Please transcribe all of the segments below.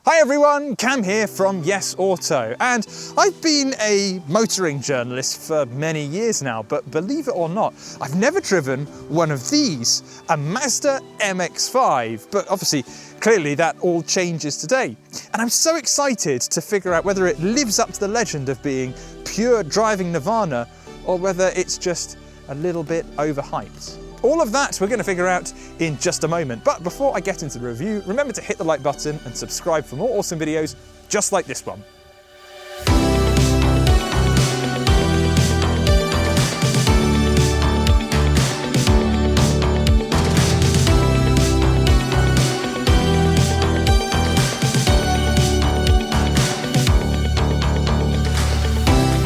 Hi everyone, Cam here from Yes Auto, and I've been a motoring journalist for many years now, but believe it or not, I've never driven one of these, a Mazda MX-5, but obviously, clearly that all changes today. And I'm so excited to figure out whether it lives up to the legend of being pure driving nirvana, or whether it's just a little bit overhyped. All of that we're going to figure out in just a moment. But before I get into the review, remember to hit the like button and subscribe for more awesome videos just like this one.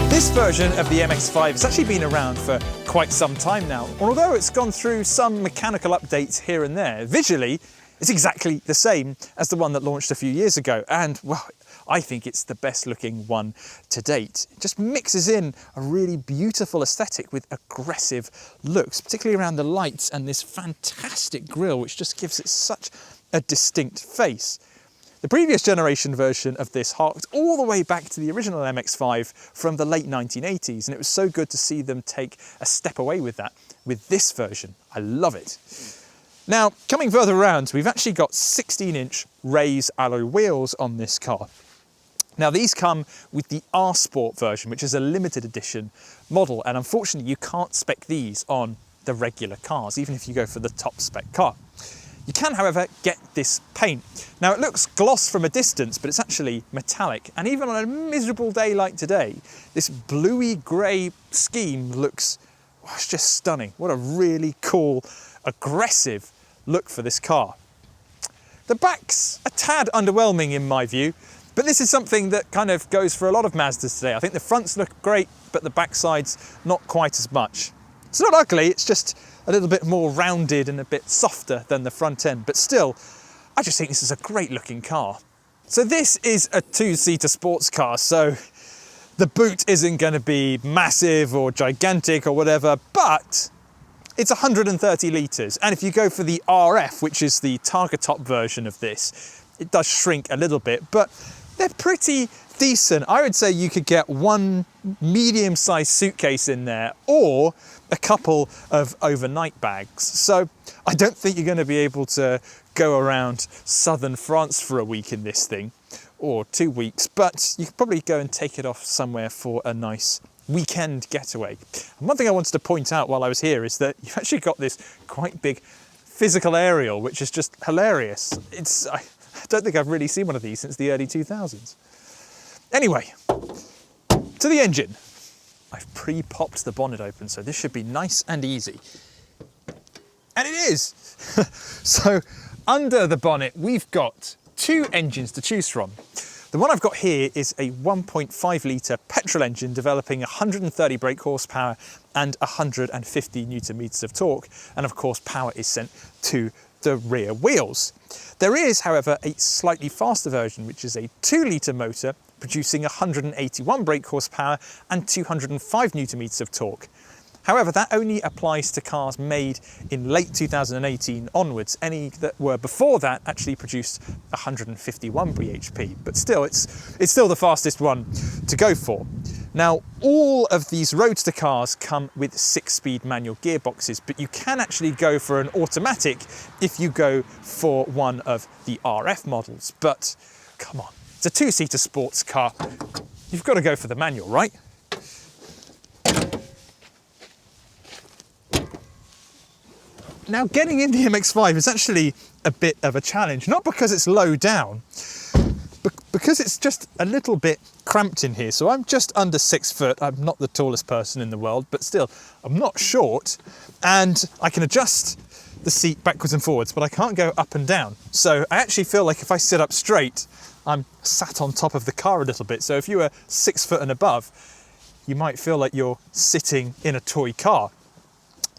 This version of the MX-5 has actually been around for quite some time now. Although it's gone through some mechanical updates here and there, visually it's exactly the same as the one that launched a few years ago. And well, I think it's the best looking one to date. It just mixes in a really beautiful aesthetic with aggressive looks, particularly around the lights and this fantastic grille, which just gives it such a distinct face. The previous generation version of this harked all the way back to the original MX-5 from the late 1980s, and it was so good to see them take a step away with that with this version. I love it. Now, coming further around, we've actually got 16-inch raised alloy wheels on this car. Now, these come with the R Sport version, which is a limited edition model, and unfortunately you can't spec these on the regular cars, even if you go for the top spec car. You can, however, get this paint. Now, it looks gloss from a distance, but it's actually metallic. And even on a miserable day like today, this bluey grey scheme looks, oh, it's just stunning. What a really cool, aggressive look for this car. The back's a tad underwhelming in my view, but this is something that kind of goes for a lot of Mazdas today. I think the fronts look great, but the backside's not quite as much. It's not ugly, it's just a little bit more rounded and a bit softer than the front end, but still, I just think this is a great looking car. So this is a two-seater sports car, so the boot isn't going to be massive or gigantic or whatever, but it's 130 litres. And if you go for the RF, which is the Targa Top version of this, it does shrink a little bit, but they're pretty decent. I would say you could get one medium-sized suitcase in there or a couple of overnight bags. So I don't think you're going to be able to go around southern France for a week in this thing, or 2 weeks, but you could probably go and take it off somewhere for a nice weekend getaway. And one thing I wanted to point out while I was here is that you've actually got this quite big physical aerial, which is just hilarious. I don't think I've really seen one of these since the early 2000s. Anyway, to the engine. I've pre-popped the bonnet open, so this should be nice and easy. And it is! So, under the bonnet, we've got two engines to choose from. The one I've got here is a 1.5 litre petrol engine developing 130 brake horsepower and 150 newton meters of torque. And of course, power is sent to the rear wheels. There is, however, a slightly faster version, which is a 2 litre motor producing 181 brake horsepower and 205 newton meters of torque. However, that only applies to cars made in late 2018 onwards. Any that were before that actually produced 151 bhp, but still, it's still the fastest one to go for. Now, all of these roadster cars come with 6-speed manual gearboxes, but you can actually go for an automatic if you go for one of the RF models. But come on, it's a two-seater sports car. You've got to go for the manual, right? Now, getting in the MX-5 is actually a bit of a challenge, not because it's low down, but because it's just a little bit cramped in here. So I'm just under 6 foot. I'm not the tallest person in the world, but still, I'm not short, and I can adjust the seat backwards and forwards, but I can't go up and down. So I actually feel like if I sit up straight, I'm sat on top of the car a little bit. So if you were 6 foot and above, you might feel like you're sitting in a toy car.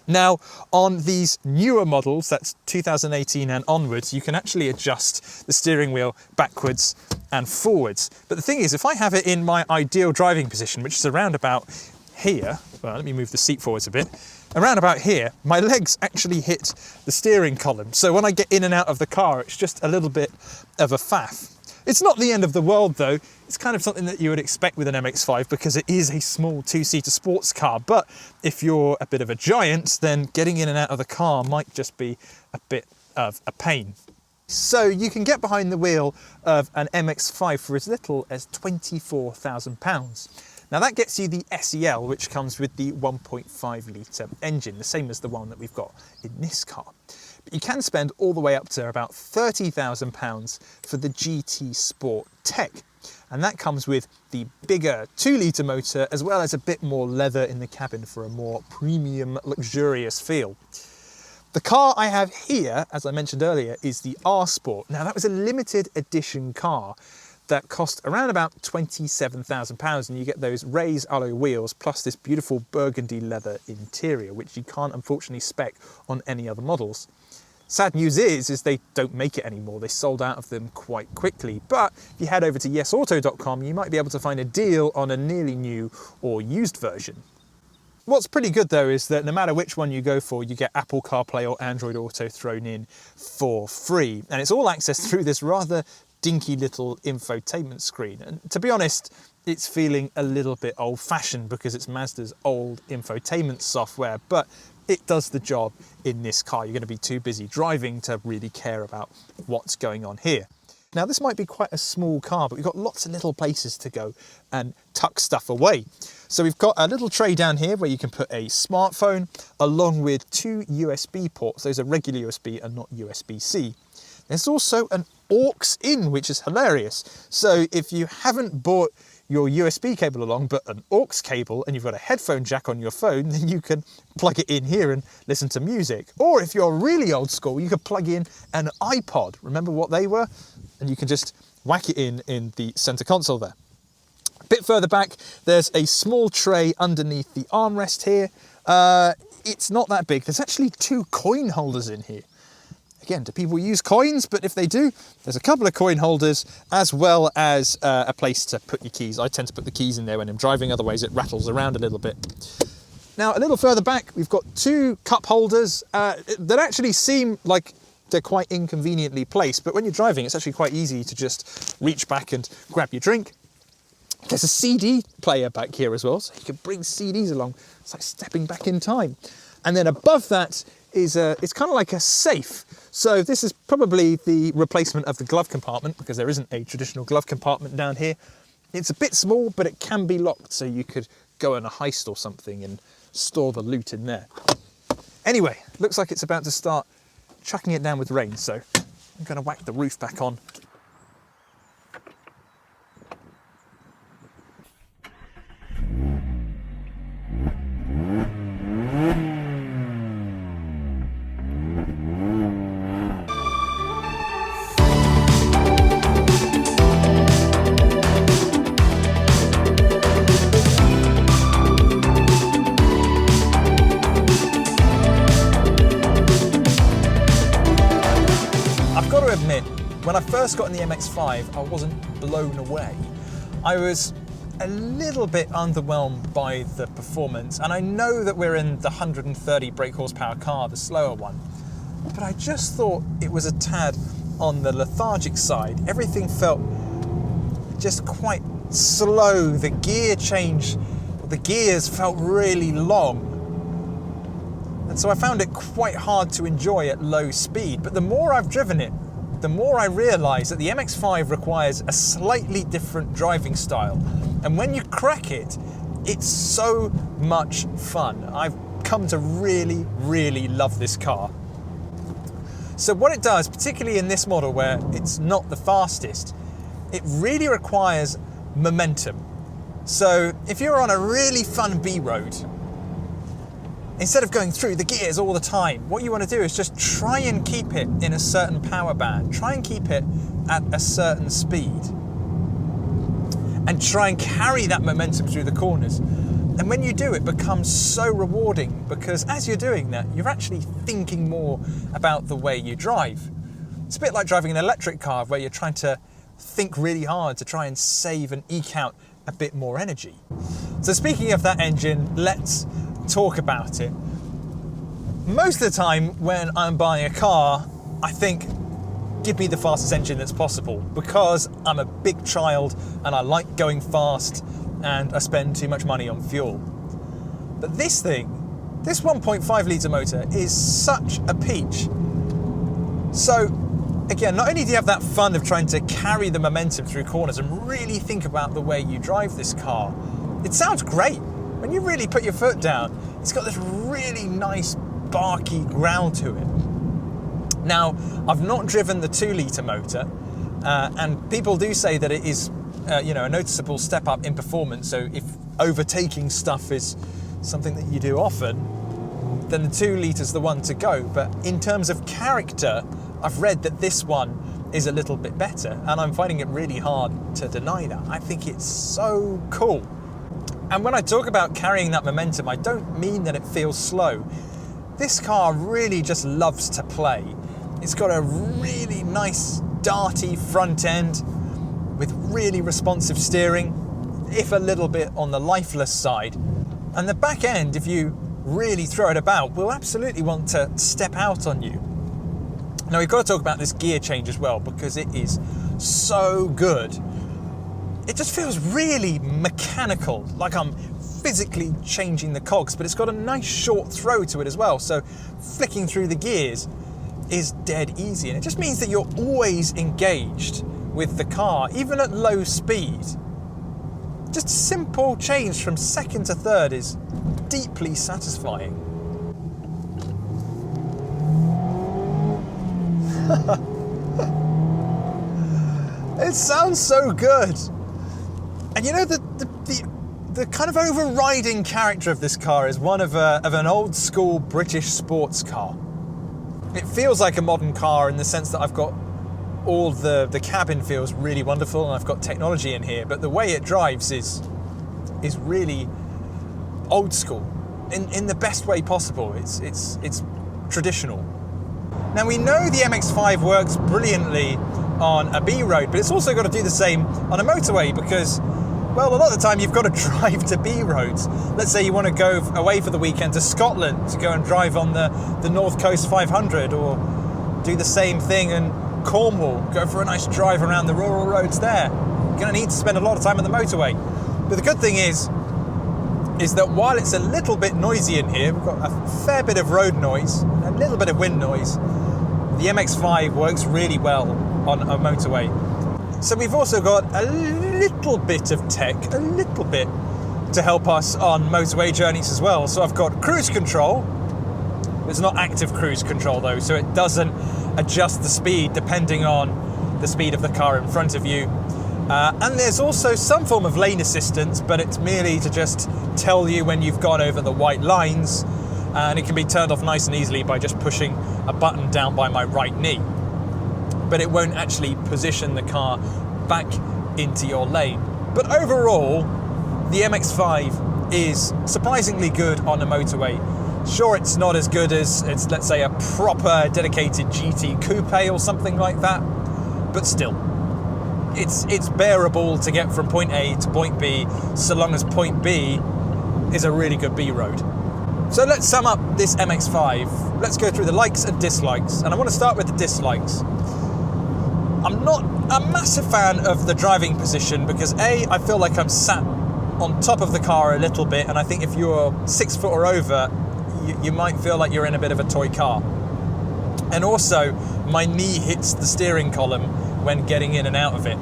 Now, on these newer models, that's 2018 and onwards, you can actually adjust the steering wheel backwards and forwards. But the thing is, if I have it in my ideal driving position, which is around about here, well, let me move the seat forwards a bit, around about here, my legs actually hit the steering column. So when I get in and out of the car, it's just a little bit of a faff. It's not the end of the world though. It's kind of something that you would expect with an MX-5 because it is a small two-seater sports car. But if you're a bit of a giant, then getting in and out of the car might just be a bit of a pain. So you can get behind the wheel of an MX-5 for as little as £24,000. Now that gets you the SEL, which comes with the 1.5 litre engine, the same as the one that we've got in this car. But you can spend all the way up to about £30,000 for the GT Sport Tech. And that comes with the bigger 2-litre motor, as well as a bit more leather in the cabin for a more premium, luxurious feel. The car I have here, as I mentioned earlier, is the R Sport. Now that was a limited edition car that cost around about £27,000, and you get those raised alloy wheels plus this beautiful burgundy leather interior, which you can't unfortunately spec on any other models. Sad news is they don't make it anymore. They sold out of them quite quickly. But if you head over to yesauto.com, you might be able to find a deal on a nearly new or used version. What's pretty good though is that no matter which one you go for, you get Apple CarPlay or Android Auto thrown in for free. And it's all accessed through this rather dinky little infotainment screen. And to be honest, it's feeling a little bit old-fashioned because it's Mazda's old infotainment software, but it does the job in this car. You're going to be too busy driving to really care about what's going on here. Now this might be quite a small car, but we've got lots of little places to go and tuck stuff away. So we've got a little tray down here where you can put a smartphone along with 2 USB ports. Those are regular USB and not USB-C. There's also an aux in, which is hilarious. So if you haven't bought your USB cable along, but an aux cable, and you've got a headphone jack on your phone, then you can plug it in here and listen to music. Or if you're really old school, you could plug in an iPod. Remember what they were? And you can just whack it in the center console there. A bit further back, there's a small tray underneath the armrest here. It's not that big. There's actually 2 coin holders in here. Again, do people use coins? But if they do, there's a couple of coin holders as well as a place to put your keys. I tend to put the keys in there when I'm driving, otherwise it rattles around a little bit. Now, a little further back, we've got 2 cup holders that actually seem like they're quite inconveniently placed, but when you're driving, it's actually quite easy to just reach back and grab your drink. There's a CD player back here as well, so you can bring CDs along. It's like stepping back in time. And then above that is it's kind of like a safe. So this is probably the replacement of the glove compartment, because there isn't a traditional glove compartment down here. It's a bit small, but it can be locked, so you could go on a heist or something and store the loot in there. Anyway, looks like it's about to start chucking it down with rain, so I'm going to whack the roof back on. When I first got in the MX-5, I wasn't blown away. I was a little bit underwhelmed by the performance, and I know that we're in the 130 brake horsepower car, the slower one, but I just thought it was a tad on the lethargic side. Everything felt just quite slow. The gear change, the gears felt really long. And so I found it quite hard to enjoy at low speed, but the more I've driven it, the more I realise that the MX-5 requires a slightly different driving style. And when you crack it, it's so much fun. I've come to really, really love this car. So what it does, particularly in this model where it's not the fastest, it really requires momentum. So if you're on a really fun B road, instead of going through the gears all the time, what you want to do is just try and keep it in a certain power band. Try and keep it at a certain speed. And try and carry that momentum through the corners. And when you do, it becomes so rewarding, because as you're doing that, you're actually thinking more about the way you drive. It's a bit like driving an electric car where you're trying to think really hard to try and save and eke out a bit more energy. So speaking of that engine, let's talk about it. Most of the time when I'm buying a car, I think, give me the fastest engine that's possible, because I'm a big child and I like going fast and I spend too much money on fuel. But this thing, this 1.5 litre motor is such a peach. So again, not only do you have that fun of trying to carry the momentum through corners and really think about the way you drive this car, it sounds great. When you really put your foot down, it's got this really nice barky growl to it. Now, I've not driven the 2 litre motor, and people do say that it is a noticeable step up in performance. So if overtaking stuff is something that you do often, then the 2 litres the one to go. But in terms of character, I've read that this one is a little bit better, and I'm finding it really hard to deny that. I think it's so cool. And when I talk about carrying that momentum, I don't mean that it feels slow. This car really just loves to play. It's got a really nice darty front end with really responsive steering, if a little bit on the lifeless side. And the back end, if you really throw it about, will absolutely want to step out on you. Now we've got to talk about this gear change as well, because it is so good. It just feels really mechanical, like I'm physically changing the cogs, but it's got a nice short throw to it as well. So flicking through the gears is dead easy, and it just means that you're always engaged with the car, even at low speed. Just a simple change from second to third is deeply satisfying. It sounds so good. And you know, the kind of overriding character of this car is one of an old school British sports car. It feels like a modern car in the sense that I've got all the cabin feels really wonderful, and I've got technology in here, but the way it drives is really old school in the best way possible. It's traditional. Now we know the MX-5 works brilliantly on a B road, but it's also got to do the same on a motorway, because, well, a lot of the time you've got to drive to B roads. Let's say you want to go away for the weekend to Scotland to go and drive on the North Coast 500, or do the same thing in Cornwall, go for a nice drive around the rural roads there. You're going to need to spend a lot of time on the motorway. But the good thing is that while it's a little bit noisy in here, we've got a fair bit of road noise, a little bit of wind noise, the MX-5 works really well on a motorway. So we've also got a little bit of tech, a little bit, to help us on motorway journeys as well. So I've got cruise control. It's not active cruise control though, so it doesn't adjust the speed depending on the speed of the car in front of you. And there's also some form of lane assistance, but it's merely to just tell you when you've gone over the white lines, and it can be turned off nice and easily by just pushing a button down by my right knee. But it won't actually position the car back into your lane. But overall, the MX-5 is surprisingly good on a motorway. Sure, it's not as good as, let's say, a proper dedicated GT coupe or something like that, but still, it's bearable to get from point A to point B, so long as point B is a really good B road. So let's sum up this MX-5. Let's go through the likes and dislikes, and I want to start with the dislikes. I'm not a massive fan of the driving position because A, I feel like I'm sat on top of the car a little bit, and I think if you're 6 foot or over, you might feel like you're in a bit of a toy car. And also, my knee hits the steering column when getting in and out of it.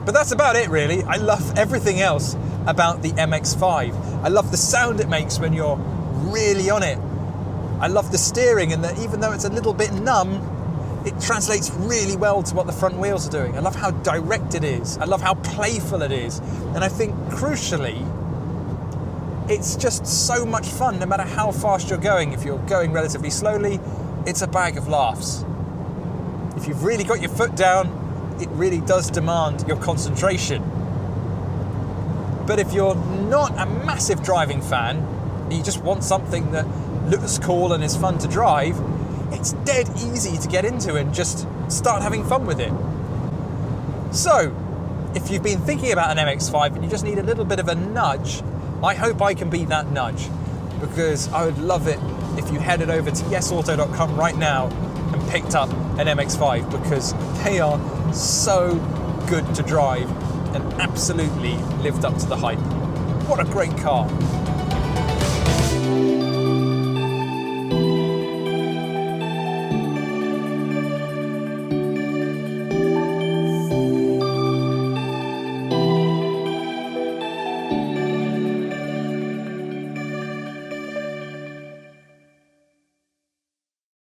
But that's about it really. I love everything else about the MX-5. I love the sound it makes when you're really on it. I love the steering, and that even though it's a little bit numb, it translates really well to what the front wheels are doing. I love how direct it is. I love how playful it is. And I think crucially, it's just so much fun no matter how fast you're going. If you're going relatively slowly, it's a bag of laughs. If you've really got your foot down, it really does demand your concentration. But if you're not a massive driving fan, and you just want something that looks cool and is fun to drive, it's dead easy to get into and just start having fun with it. So, if you've been thinking about an MX-5 and you just need a little bit of a nudge, I hope I can be that nudge, because I would love it if you headed over to yesauto.com right now and picked up an MX-5 because they are so good to drive and absolutely lived up to the hype. What a great car.